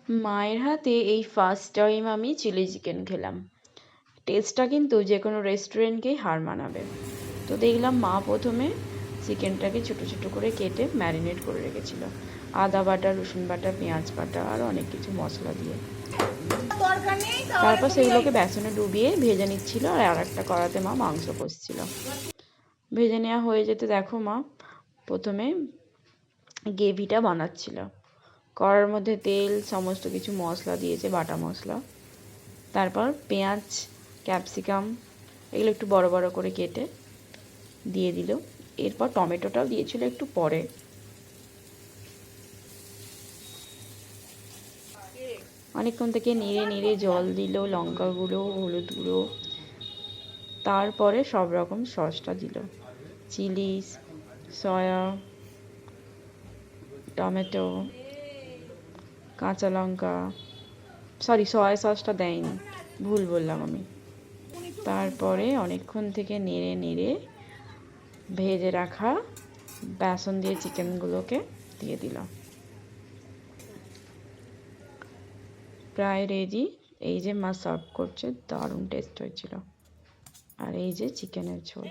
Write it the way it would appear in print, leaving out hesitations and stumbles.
মায়ের হাতে এই ফার্স্ট টাইম আমি চিলি চিকেন খেলাম। টেস্টটা কিন্তু যে কোনো রেস্টুরেন্টকেই হার মানাবে। তো দেখলাম মা প্রথমে চিকেনটাকে ছোটো ছোটো করে কেটে ম্যারিনেট করে রেখেছিল, আদা বাটা, রসুন বাটা, পেঁয়াজ বাটা আর অনেক কিছু মশলা দিয়ে। তারপর সেগুলোকে বেসনে ডুবিয়ে ভেজে নিচ্ছিল, আর একটা কড়াতে মা মাংস কষছিল। ভেজে নেওয়া হয়ে যেতে দেখো মা প্রথমে গ্রেভিটা বানাচ্ছিল। কড়ার মধ্যে তেল, সমস্ত কিছু মশলা দিয়েছে, বাটা মশলা। তারপর পেঁয়াজ, ক্যাপসিকাম এগুলো একটু বড় বড় করে কেটে দিয়ে দিল। এরপর টমেটোটাও দিয়েছিল একটু পরে। অনেকক্ষণ থেকে নেড়ে নেড়ে জল দিল, লঙ্কা গুঁড়ো, হলুদ গুঁড়ো, তারপরে সব রকম সসটা দিল, চিলি, সয়া, টমেটো, কাঁচা লঙ্কা, সরি সয়া সসটা দেয়নি, ভুল বললাম আমি। তারপরে অনেকক্ষণ থেকে নেড়ে নেড়ে ভেজে রাখা বেসন দিয়ে চিকেনগুলোকে দিয়ে দিলাম। প্রায় রেডি। এই যে মা সার্ভ করছে, দারুণ টেস্ট হয়েছিল। আর এই যে চিকেনের ঝোল।